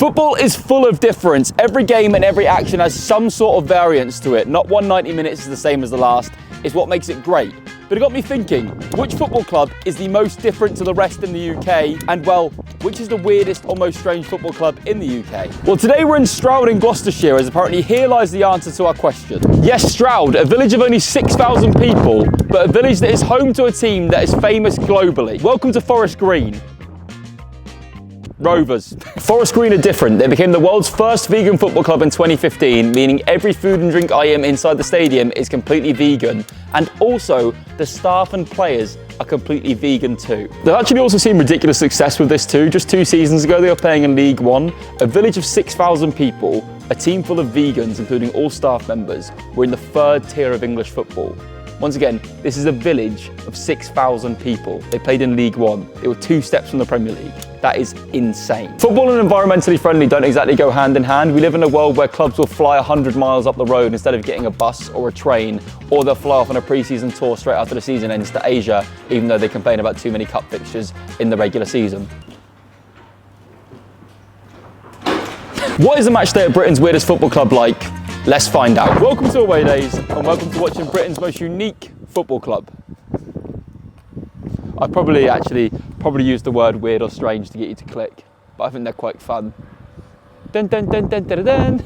Football is full of difference. Every game and every action has some sort of variance to it. Not one 90 minutes is the same as the last. It's what makes it great. But it got me thinking, which football club is the most different to the rest in the UK? And well, which is the weirdest or most strange football club in the UK? Well, today we're in Stroud in Gloucestershire, as apparently here lies the answer to our question. Yes, Stroud, a village of only 6,000 people, but a village that is home to a team that is famous globally. Welcome to Forest Green. Rovers. Forest Green are different. They became the world's first vegan football club in 2015, meaning every food and drink item inside the stadium is completely vegan. And also, the staff and players are completely vegan too. They've actually also seen ridiculous success with this too. Just 2 seasons ago, they were playing in League One. A village of 6,000 people, a team full of vegans, including all staff members, were in the 3rd tier of English football. Once again, this is a village of 6,000 people. They played in League One. They were 2 steps from the Premier League. That is insane. Football and environmentally friendly don't exactly go hand in hand. We live in a world where clubs will fly 100 miles up the road instead of getting a bus or a train, or they'll fly off on a pre-season tour straight after the season ends to Asia, even though they complain about too many cup fixtures in the regular season. What is a match day at Britain's weirdest football club like? Let's find out. Welcome to Away Days, and welcome to watching Britain's most unique football club. I probably used the word weird or strange to get you to click, but I think they're quite fun. Dun dun dun dun dun dun.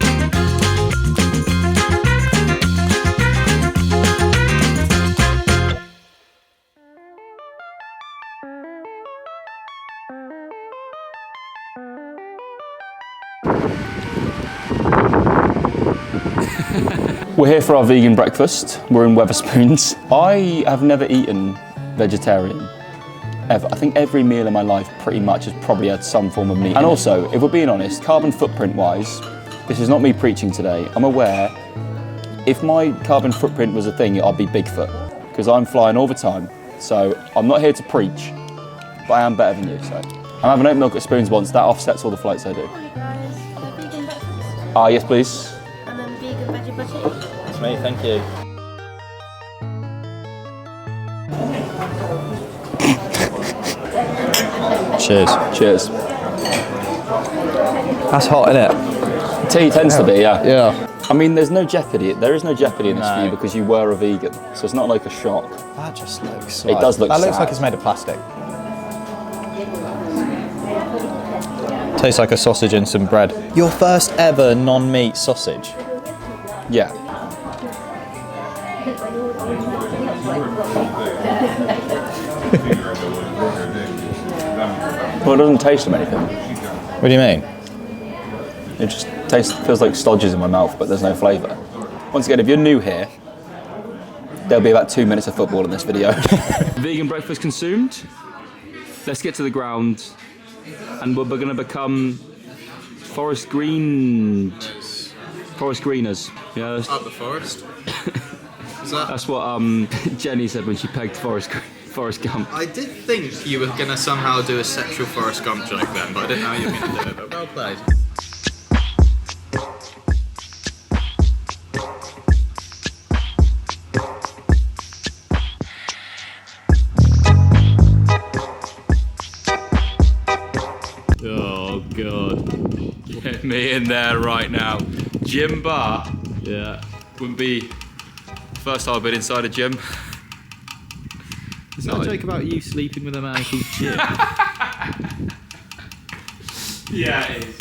We're here for our vegan breakfast. We're in Wetherspoons. I have never eaten vegetarian, ever. I think every meal in my life pretty much has probably had some form of meat. And also, if we're being honest, carbon footprint wise, this is not me preaching today. I'm aware, if my carbon footprint was a thing, I'd be Bigfoot, because I'm flying all the time. So I'm not here to preach, but I am better than you, so. I'm having oat milk at Spoons once, that offsets all the flights I do. Vegan breakfast? Yes please. And then vegan veggie butty? That's me, thank you. Cheers. Cheers. That's hot, isn't it? Tea tends to be, yeah. Yeah. I mean, there is no jeopardy in this for you because you were a vegan, so it's not like a shock. That just looks It does look That looks sad. like it's made of plastic. Tastes like a sausage and some bread. Your first ever non-meat sausage? Yeah. Well, it doesn't taste of anything. What do you mean? It just feels like stodges in my mouth, but there's no flavour. Once again, if you're new here, there'll be about 2 minutes of football in this video. Vegan breakfast consumed. Let's get to the ground, and we're going to become Forest Greeners. Yeah. Up the forest? That's what Jenny said when she pegged Forest Gump. I did think you were going to somehow do a sexual Forrest Gump joke then, but I didn't know you were going to do it, but well played. Oh God, get me in there right now. Gym bar? Yeah. Wouldn't be the first time I've been inside a gym. Is that a joke about you sleeping with a man called Jim? Yeah, it is.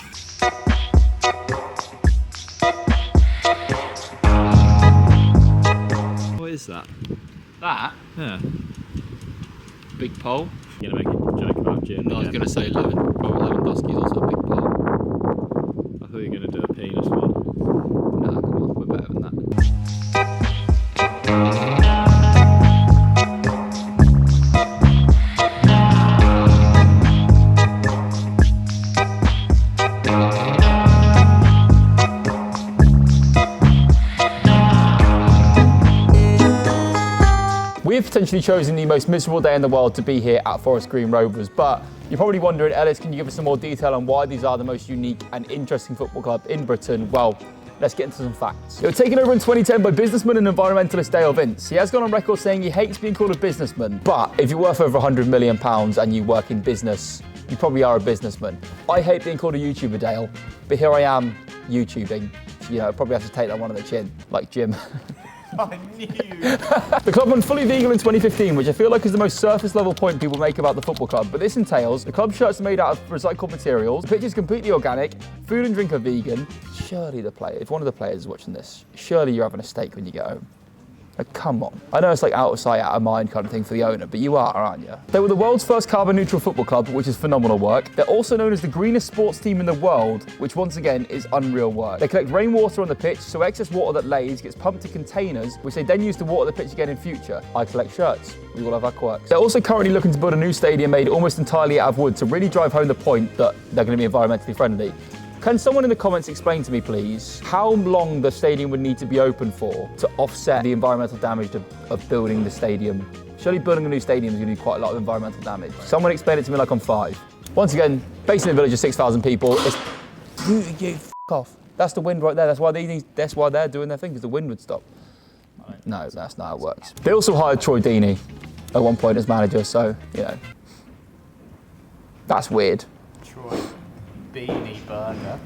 What is that? That? Yeah. Big pole? You're going to make a joke about Jim? No, I was going to say Lewandowski's also a big pole. I thought you were going to do a penis one. No, come on, we're better than that. We have potentially chosen the most miserable day in the world to be here at Forest Green Rovers, but you're probably wondering, Ellis, can you give us some more detail on why these are the most unique and interesting football club in Britain? Well, let's get into some facts. They were taken over in 2010 by businessman and environmentalist Dale Vince. He has gone on record saying he hates being called a businessman, but if you're worth over £100 million and you work in business, you probably are a businessman. I hate being called a YouTuber, Dale, but here I am YouTubing. You know, I probably have to take that one on the chin, like Jim. I knew. The club went fully vegan in 2015, which I feel like is the most surface level point people make about the football club, but this entails the club shirts are made out of recycled materials, the pitch is completely organic, food and drink are vegan. Surely the player, if one of the players is watching this, surely you're having a steak when you get home. Like, come on. I know it's like out of sight, out of mind kind of thing for the owner, but you are, aren't you? They were the world's first carbon neutral football club, which is phenomenal work. They're also known as the greenest sports team in the world, which once again is unreal work. They collect rainwater on the pitch, so excess water that lays gets pumped to containers, which they then use to water the pitch again in future. I collect shirts. We all have our quirks. They're also currently looking to build a new stadium made almost entirely out of wood to really drive home the point that they're going to be environmentally friendly. Can someone in the comments explain to me, please, how long the stadium would need to be open for to offset the environmental damage of building the stadium? Surely building a new stadium is going to do quite a lot of environmental damage. Someone explain it to me like I'm 5. Once again, based in a village of 6,000 people, it's... You f*** off. That's the wind right there. That's why they're doing their thing, because the wind would stop. No, that's not how it works. They also hired Troy Deeney at one point as manager, so, you know. That's weird. Troy Beanie Burger.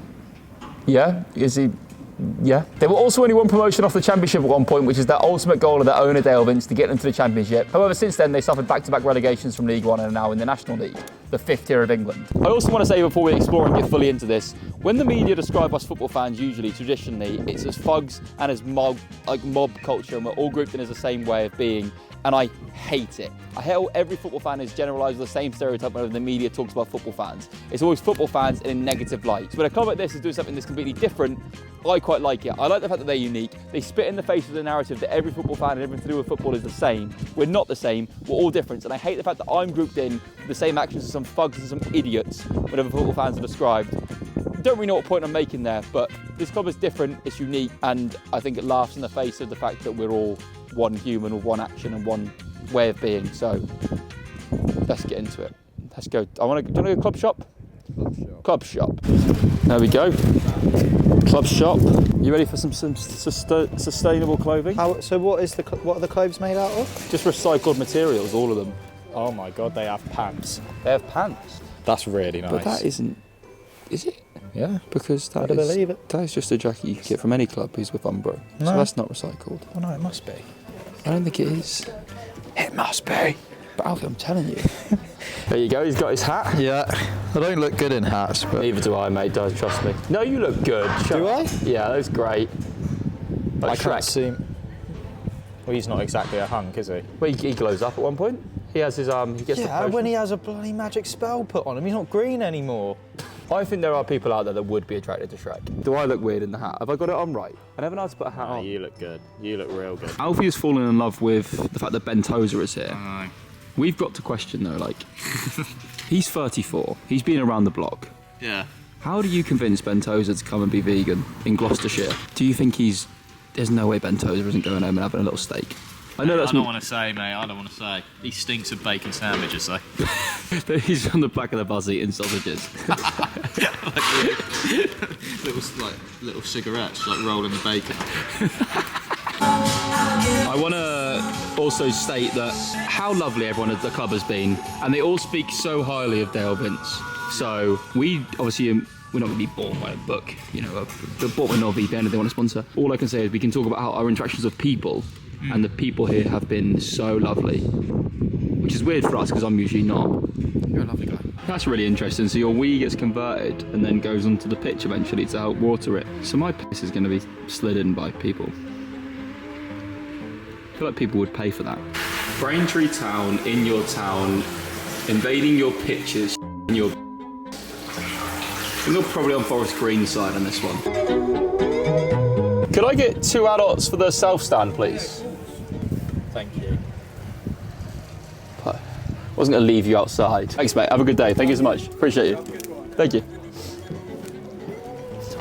Yeah, is he? Yeah. They were also only one promotion off the championship at one point, which is their ultimate goal of their owner Dale Vince to get them to the championship. However, since then they suffered back-to-back relegations from League One and are now in the National League, the 5th tier of England. I also want to say before we explore and get fully into this, when the media describe us football fans, usually, traditionally, it's as thugs and as mob culture, and we're all grouped in as the same way of being. And I hate it. I hate how every football fan is generalised with the same stereotype whenever the media talks about football fans. It's always football fans in a negative light. So when a club like this is doing something that's completely different, I quite like it. I like the fact that they're unique. They spit in the face of the narrative that every football fan and everything to do with football is the same. We're not the same, we're all different. And I hate the fact that I'm grouped in with the same actions as some thugs and some idiots whenever football fans are described. Don't really know what point I'm making there, but this club is different, it's unique, and I think it laughs in the face of the fact that we're all one human with one action and one way of being. So let's get into it. Let's go. Do you want to go club shop? Club shop. There we go. Club shop. You ready for some sustainable clothing? So what are the clothes made out of? Just recycled materials, all of them. Oh my god, they have pants. They have pants. That's really nice. But that isn't, is it? Yeah. Because I believe it. That is just a jacket you can get from any club who's with Umbro. No. So that's not recycled. Oh no, it must be. I don't think it is. It must be. But Alfie, I'm telling you. There you go, he's got his hat. Yeah. I don't look good in hats, but... Neither do I, mate, don't trust me. No, you look good. Do I? Yeah, that's great. I Like can't Shrek. see... Well, he's not exactly a hunk, is he? Well, he glows up at one point. He has his, he gets the Yeah, potion. when he has a bloody magic spell put on him, he's not green anymore. I think there are people out there that would be attracted to Shrek. Do I look weird in the hat? Have I got it on right? I never know how to put a hat on. You look good. You look real good. Alfie has fallen in love with the fact that Ben Tozer is here. We've got to question though, like, he's 34, he's been around the block. Yeah. How do you convince Ben Tozer to come and be vegan in Gloucestershire? Do you think there's no way Ben Tozer isn't going home and having a little steak? I know that's I don't want to say, mate. I don't want to say. He stinks of bacon sandwiches, though. He's on the back of the bus eating sausages. little cigarettes, like rolling the bacon. I want to also state that how lovely everyone at the club has been, and they all speak so highly of Dale Vince. So we obviously we're not going to be bought by a book, you know, they're bought by NordVPN if they want to sponsor. All I can say is we can talk about how our interactions with people, and the people here have been so lovely, which is weird for us because I'm usually not. You're a lovely guy. That's really interesting. So your Wii gets converted and then goes onto the pitch eventually to help water it. So my piss is going to be slid in by people. I feel like people would pay for that. Braintree Town, in your town, invading your pitches, in your... You're probably on Forest Green side on this one. Could I get 2 adults for the self-stand, please? Thank you. I wasn't going to leave you outside. Thanks, mate. Have a good day. Thank you so much. Appreciate you. Thank you.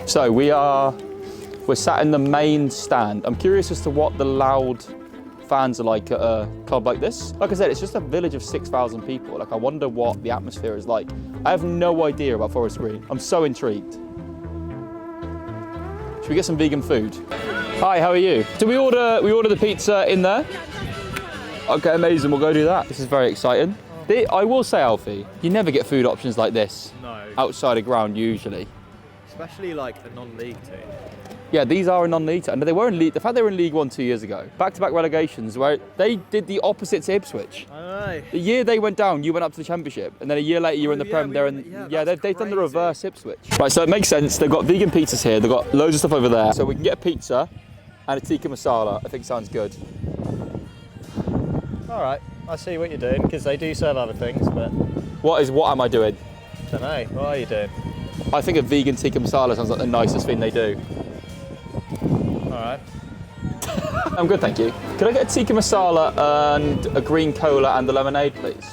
So we're sat in the main stand. I'm curious as to what the loud fans are like at a club like this. Like I said, it's just a village of 6,000 people. Like, I wonder what the atmosphere is like. I have no idea about Forest Green. I'm so intrigued. Should we get some vegan food? Hi, how are you? Did we order the pizza in there? Okay, amazing. We'll go do that. This is very exciting. I will say, Alfie, you never get food options like this No. outside a ground usually. Especially like a non-league team. Yeah, these are a non-league team. And they were in League. The fact they were in League One 2 years ago, back-to-back relegations, where they did the opposite to Ipswich. I know. The year they went down, you went up to the Championship, and then a year later you were in the Prem. They've done the reverse Ipswich. Right, so it makes sense. They've got vegan pizzas here. They've got loads of stuff over there. So we can get a pizza and a tikka masala. I think sounds good. All right, I see what you're doing because they do serve other things, but What am I doing? don't know. What are you doing? I think a vegan tikka masala sounds like the nicest thing they do. All right. I'm good, thank you. Could I get a tikka masala and a green cola and a lemonade, please?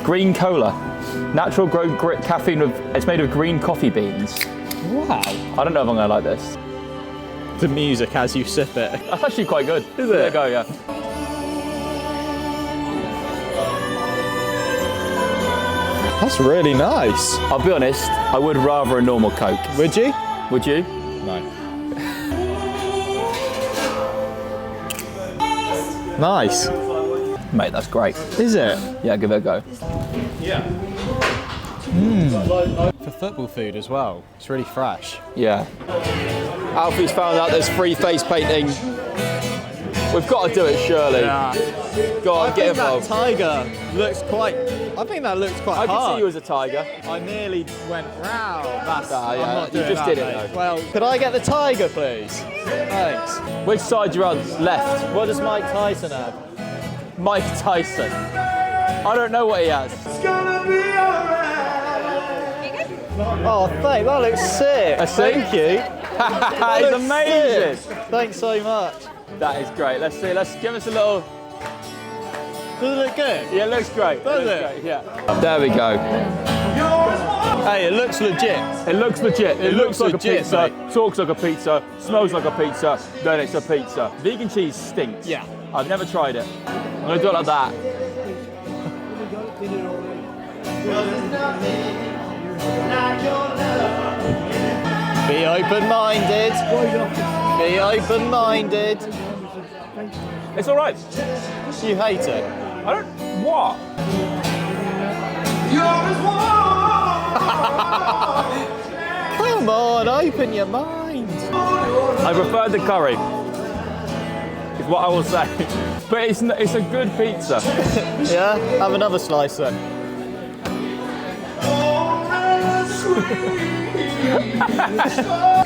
Green cola. Natural grown caffeine it's made of green coffee beans. Wow. I don't know if I'm gonna like this. The music as you sip it. That's actually quite good. Is There you it? go, yeah. That's really nice. I'll be honest, I would rather a normal Coke. Would you? Would you? No. Nice. Mate, that's great. Is it? Yeah, give it a go. For football food as well. It's really fresh. Yeah. Alfie's found out there's free face painting. We've got to do it, surely. Go on, get involved. tiger looks quite. I think that looks quite I hard. can see you as a tiger. I nearly went, wow, that's, Ah, yeah, I'm not you doing just that, did it, mate. though. Well, could I get the tiger, please? Thanks. Which side you're on? Left. What does Mike Tyson have? Mike Tyson. I don't know what he has. Oh, thanks, that looks sick. Thank you. It's amazing. Sick. Thanks so much. That is great. Let's see. Let's give us a little. Does it look good? Yeah, it looks great. Does looks it? Great. Yeah. There we go. Hey, it looks legit. It looks legit. It looks like legit, a pizza. mate. Talks like a pizza. Smells like a pizza. Then it's a pizza. Vegan cheese stinks. Yeah. I've never tried it. I'm gonna do it like that. Be open-minded. Be open-minded. It's all right. You hate it. I don't. What? Come on, open your mind. I prefer the curry. Is what I will say. But it's a good pizza. Yeah? Have another slice then.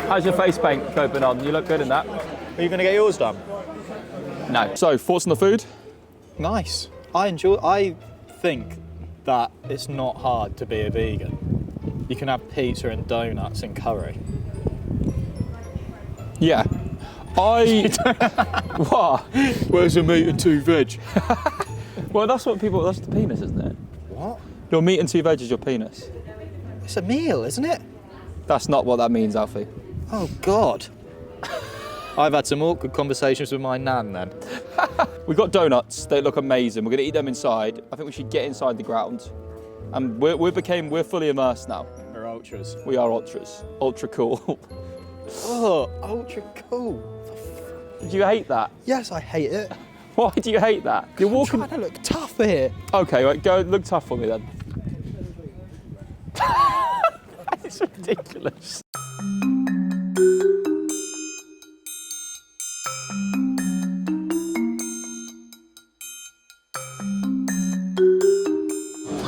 How's your face paint coping on? You look good in that. Are you going to get yours done? No. So, thoughts on the food? Nice. I think that it's not hard to be a vegan. You can have pizza and donuts and curry. Yeah. What? Where's the meat and 2 veg? Well, that's the penis, isn't it? What? Your meat and 2 veg is your penis. It's a meal, isn't it? That's not what that means, Alfie. Oh, God. I've had some awkward conversations with my nan then. We've got donuts. They look amazing. We're going to eat them inside. I think we should get inside the ground. And we're fully immersed now. We're ultras. We are ultras. Ultra cool. Oh, ultra cool. Do you hate that? Yes, I hate it. Why do you hate that? You're walking. I'm trying to look tough here. Okay, right, go look tough for me then. It's ridiculous.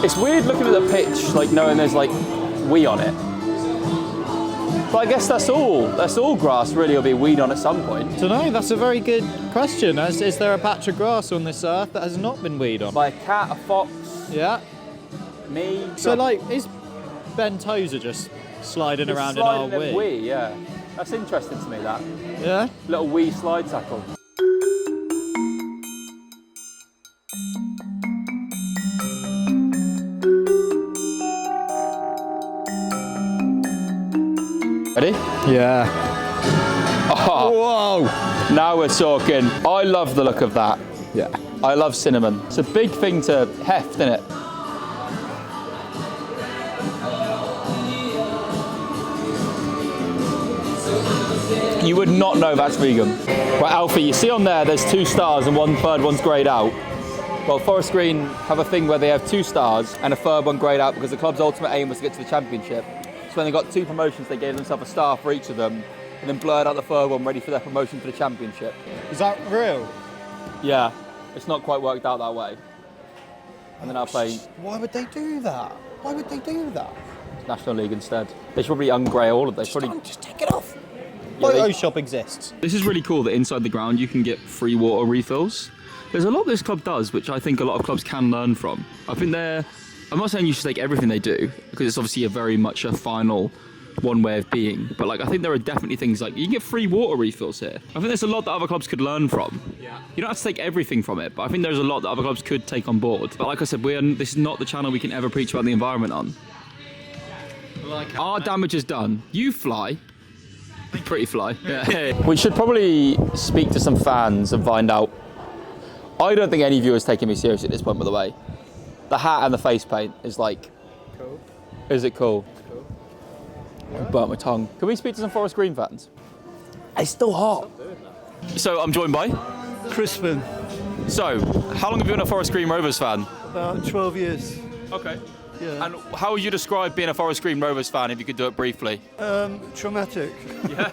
It's weird looking at the pitch, like knowing there's like wee on it. But I guess that's all grass really will be weed on at some point. Don't know, that's a very good question. Is there a patch of grass on this earth that has not been weed on? By a cat, a fox, Yeah. me. So like, is Ben Tozer just sliding around in our sliding wee? yeah. That's interesting to me, that. Yeah. Little wee slide tackle. Ready? Yeah. Oh, Whoa. now we're talking. I love the look of that. Yeah. I love cinnamon. It's a big thing to heft, isn't it? You would not know that's vegan. Right, Alfie, you see on there's 2 stars and 1/3 one's greyed out. Well, Forest Green have a thing where they have 2 stars and a third one greyed out because the club's ultimate aim was to get to the championship. So when they got 2 promotions, they gave themselves a star for each of them and then blurred out the third one ready for their promotion to the championship. Is that real? Yeah, it's not quite worked out that way. And then I'll play Why would they do that? Why would they do that? National League instead. They should probably ungrey all of them. Just take it off. Yeah, Photo shop exists. This is really cool that inside the ground you can get free water refills. There's a lot this club does, which I think a lot of clubs can learn from. I think I'm not saying you should take everything they do, because it's obviously very much a final one way of being, but like I think there are definitely things like you can get free water refills here. I think there's a lot that other clubs could learn from. Yeah. You don't have to take everything from it, but I think there's a lot that other clubs could take on board. But like I said, this is not the channel we can ever preach about the environment on. Our damage is done. You fly. Pretty fly. Yeah. We should probably speak to some fans and find out. I don't think any viewer is taking me seriously at this point, by the way. The hat and the face paint is like... Cool. Is it cool? Cool. I burnt my tongue. Can we speak to some Forest Green fans? It's still hot. So I'm joined by... Crispin. So, how long have you been a Forest Green Rovers fan? About 12 years. Okay. Yeah. And how would you describe being a Forest Green Rovers fan, if you could do it briefly? Traumatic. Yeah.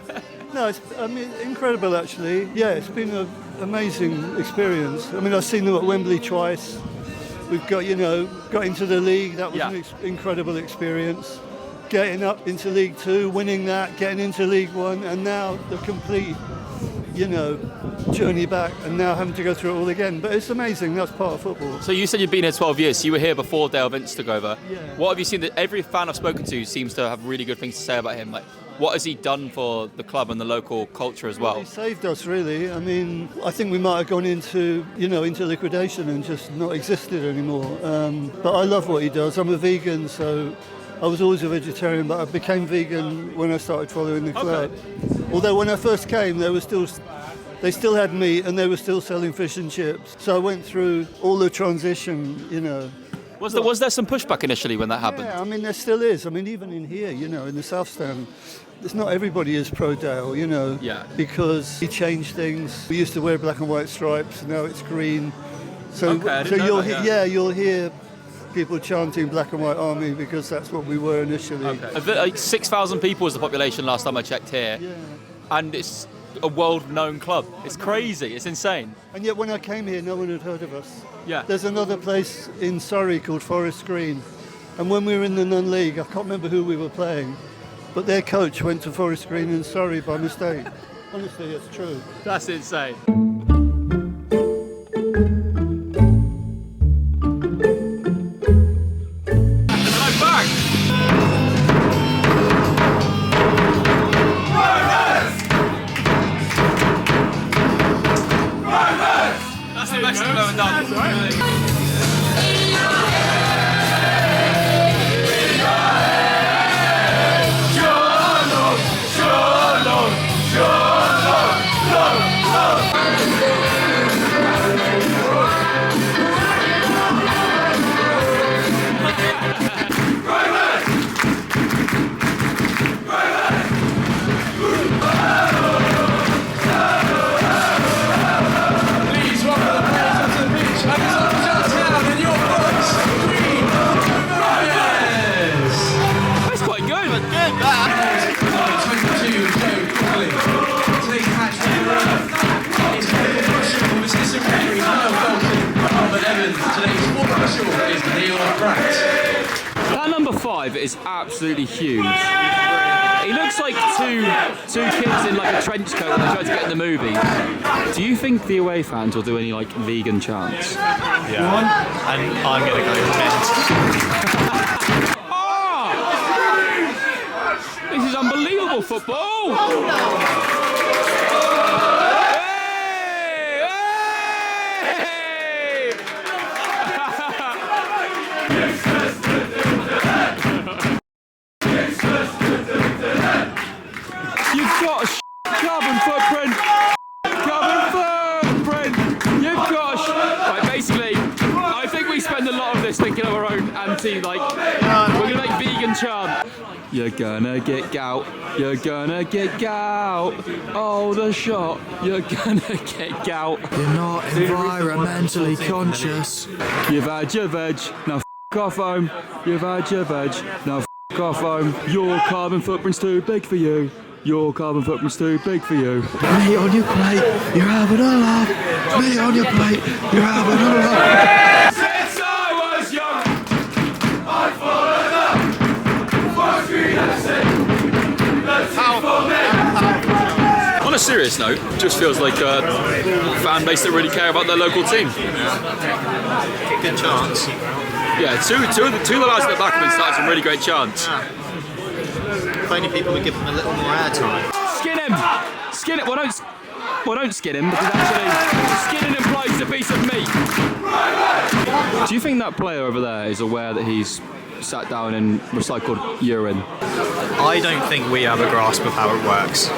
No, incredible actually. Yeah, it's been an amazing experience. I mean, I've seen them at Wembley twice. We've got into the league. That was an incredible experience. Getting up into League Two, winning that, getting into League One, and now the complete, journey back, and now having to go through it all again. But it's amazing. That's part of football. So you said you've been here 12 years. So you were here before Dale Vince took over. Yeah. What have you seen that every fan I've spoken to seems to have really good things to say about him? Like, what has he done for the club and the local culture as well? He saved us, really. I mean, I think we might have gone into liquidation and just not existed anymore. But I love what he does. I'm a vegan, so I was always a vegetarian, but I became vegan when I started following the club. Okay. Although when I first came, they still had meat and they were still selling fish and chips. So I went through all the transition, Was there some pushback initially when that happened? Yeah, I mean, there still is. I mean, even in here, in the South Stand, it's not everybody is pro Dale, Yeah. because he changed things. We used to wear black and white stripes, now it's green. So you'll hear people chanting Black and White Army because that's what we were initially. Okay. Like 6,000 people was the population last time I checked here. Yeah. And it's a world-known club. It's crazy. It's insane. And yet when I came here, no one had heard of us. Yeah. There's another place in Surrey called Forest Green. And when we were in the non-league, I can't remember who we were playing, but their coach went to Forest Green in Surrey by mistake. Honestly, it's true. That's insane. That number 5 is absolutely huge. He looks like two kids in like a trench coat when they tried to get in the movie. Do you think the away fans will do any like vegan chants? Yeah. And I'm gonna go mint. This is unbelievable football! You've got a carbon footprint! You've got a Right, basically, I think we spend a lot of this thinking of our own we're gonna make vegan chant. you're gonna get gout. You're gonna get gout. Oh, the shot, you're gonna get gout. You're not environmentally conscious. You've had your veg, now f off home. You've had your veg, now f off home. Your carbon footprint's too big for you. Your carbon footprint's too big for you. Me on your plate, you're having a laugh. Me on your plate, you're having a laugh. Since I was young, I followed up. On a serious note, just feels like a fan base that really care about their local team. Good chance. Yeah, two of the lads at the back have been starting some really great chants. If only people would give them a little more airtime. Skin him! Skin it! Well, don't skin him, because actually skinning implies a piece of meat. Do you think that player over there is aware that he's sat down in recycled urine? I don't think we have a grasp of how it works.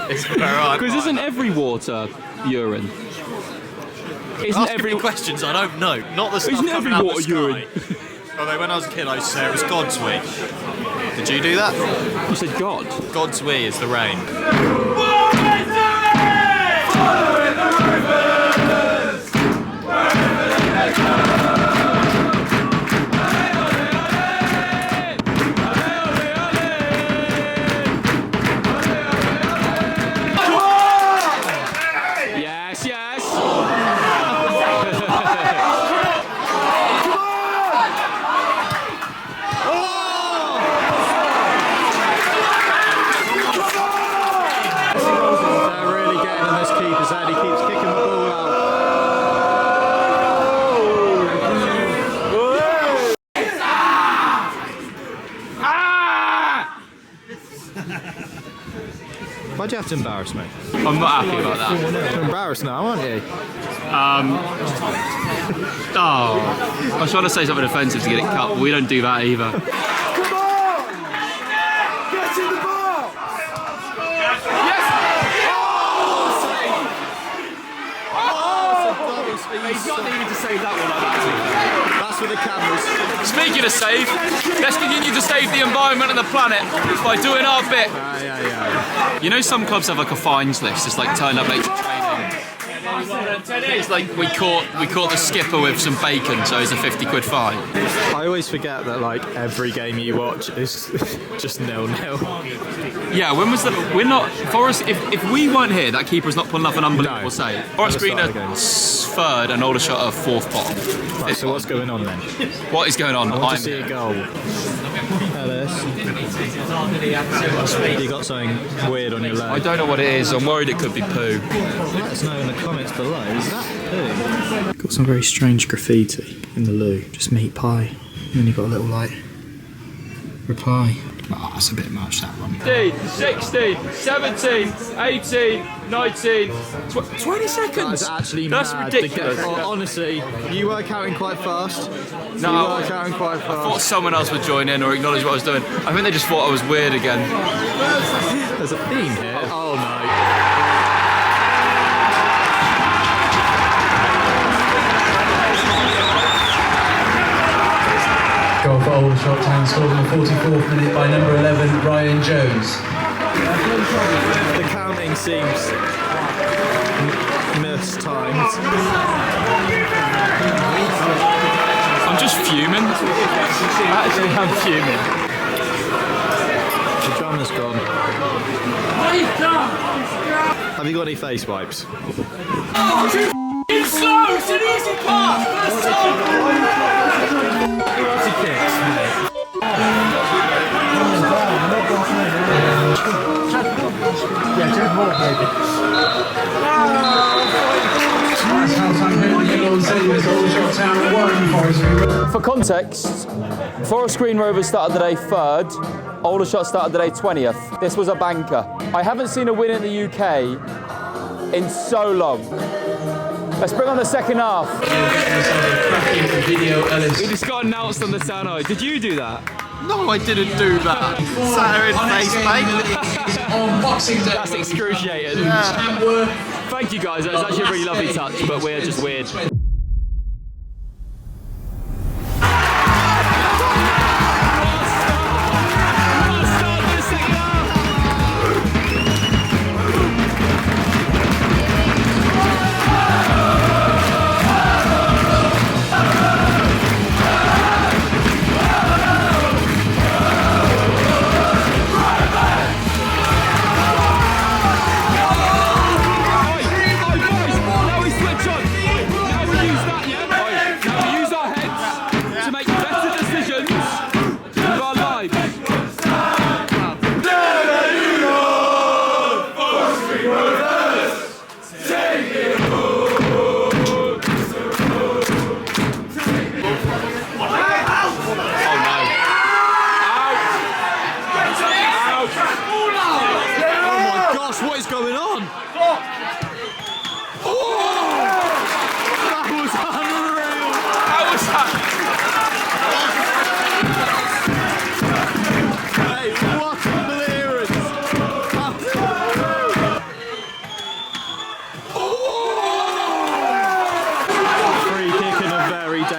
It's very hard. Because isn't every water urine? Isn't every questions I don't know. Not the stuff Isn't coming every out water the sky. urine? Although when I was a kid I used to say it was God's wee. Did you do that? You said God. God's wee is the rain. Yes, yes. They're really getting in this keeper's head. He keeps kicking the ball out. Why'd you have to embarrass me? I'm not happy about that. You're embarrassed now, aren't you? Oh, I was trying to say something offensive to get it cut, but we don't do that either. He's not needed to save that one like that. That's for the cameras. Speaking of save, let's continue to save the environment and the planet by doing our bit. Yeah. You know, some clubs have like a fines list, just like turn up late to training. It's like we caught the skipper with some bacon, so it's a 50 quid fine. I always forget that like every game you watch is just 0-0. Yeah, when was the? We're not Forest. If we weren't here, that keeper's not pulling off an unbelievable No. save. Forest Green Never are started third and Aldershot are fourth bottom. Right, so what's going on then? What is going on? I want to see a goal. Ellis. You got something weird on your leg. I don't know what it is. I'm worried it could be poo. Let us know in the comments below. Is that poo? Got some very strange graffiti in the loo. Just meat pie. And then you got a little like reply. Oh, that's a bit much, that one. 16, 17, 18, 19, 20 seconds. That's actually That's mad. ridiculous. Honestly, you were counting quite fast. No, You were counting quite I thought fast. someone else would join in or acknowledge what I was doing. I think they just thought I was weird again. There's a theme here. Oh no. Goal for Aldershot Town, scored in the 44th minute by number 11, Ryan Jones. The counting seems mistimed. I'm just fuming. Actually, I'm fuming. The drummer's gone. Have you got any face wipes? It's slow, it's an easy pass. For context, Forest Green Rovers started the day 3rd, Aldershot started the day 20th. This was a banker. I haven't seen a win in the UK in so long. Let's bring on the second half. We just got announced on the Sano. Did you do that? No, I didn't do that. Saturday face paint. That's excruciating. Thank you guys, that was actually a really lovely touch, but we're just weird.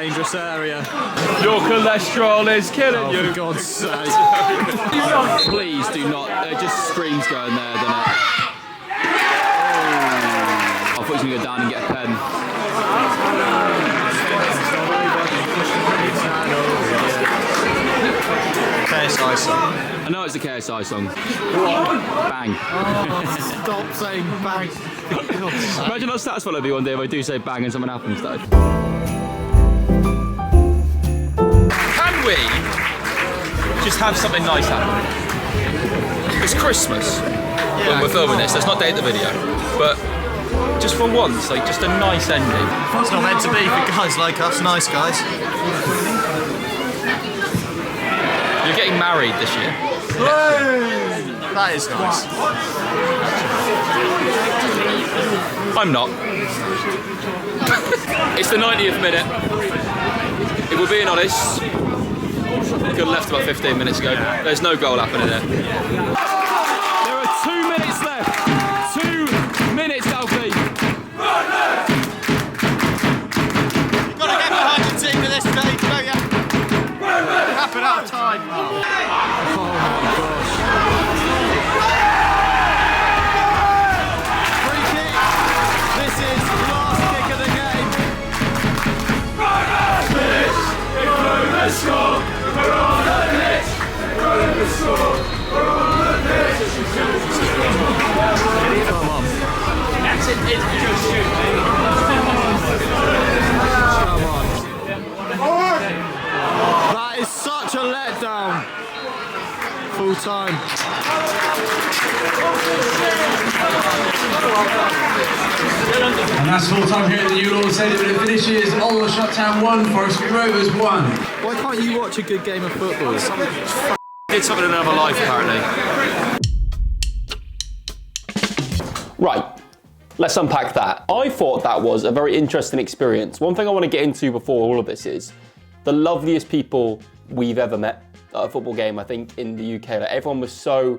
dangerous area. Your cholesterol is killing you. For God's sake. Please do not. It just screams going there, doesn't it? Oh. I thought he was going to go down and get a pen. KSI song. I know it's the KSI song. Bang. Stop saying bang. Imagine how satisfied I'd be one day if I do say bang and something happens though. Can we just have something nice happen? It's Christmas when we're filming this. Let's not date the video, but just for once, like just a nice ending. It's not meant to be for guys like us, nice guys. You're getting married this year. That is nice. I'm not. It's the 90th minute. If we're being honest, we could have left about 15 minutes ago. There's no goal happening there. There are 2 minutes left. 2 minutes, Alfie. You've got to get behind your team at this stage, don't you? Happen out of time. Oh my gosh. Free kick. This is the last kick of the game. Come on. That is such a letdown. Full time. And that's full time here at the New Lord Stadium, and it finishes Aldershot Town 1, Forest Green Rovers 1. Why can't you watch a good game of football? Did something in another life, apparently. Right, let's unpack that. I thought that was a very interesting experience. One thing I want to get into before all of this is the loveliest people we've ever met at a football game, I think, in the UK. Like, everyone was so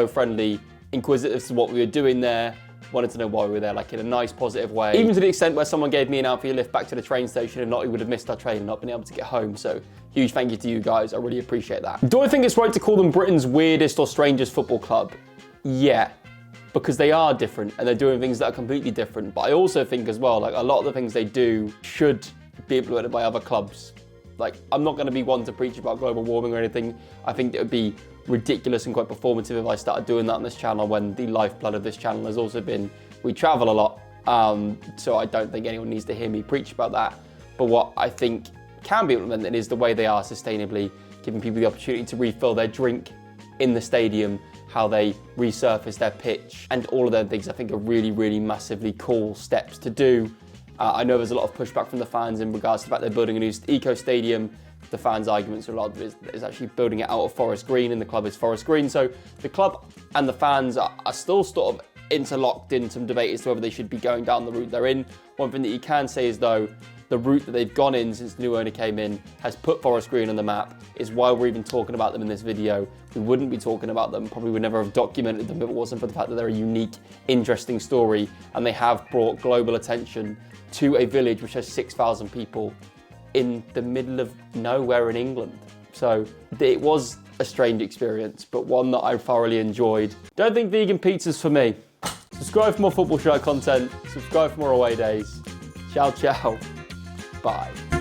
friendly, inquisitive as to what we were doing there, wanted to know why we were there, like in a nice, positive way. Even to the extent where someone gave me an Alfie lift back to the train station, and not, we would have missed our train and not been able to get home. So huge thank you to you guys, I really appreciate that. Do I think it's right to call them Britain's weirdest or strangest football club? Yeah. Because they are different and they're doing things that are completely different. But I also think as well, like a lot of the things they do should be implemented by other clubs. Like, I'm not going to be one to preach about global warming or anything. I think it would be ridiculous and quite performative if I started doing that on this channel, when the lifeblood of this channel has also been, we travel a lot. So I don't think anyone needs to hear me preach about that. But what I think can be implemented is the way they are sustainably, giving people the opportunity to refill their drink in the stadium, how they resurface their pitch, and all of those things I think are really massively cool steps to do. I know there's a lot of pushback from the fans in regards to the fact they're building a new eco stadium. The fans' arguments are a lot of it is actually building it out of Forest Green, and the club is Forest Green. So the club and the fans are still sort of interlocked in some debate as to whether they should be going down the route they're in. One thing that you can say is, though, the route that they've gone in since the new owner came in has put Forest Green on the map, is why we're even talking about them in this video. We wouldn't be talking about them, probably would never have documented them if it wasn't for the fact that they're a unique, interesting story, and they have brought global attention to a village which has 6,000 people in the middle of nowhere in England. So it was a strange experience, but one that I thoroughly enjoyed. Don't think vegan pizza's for me. Subscribe for more football shirt content, subscribe for more away days. Ciao, ciao. Bye.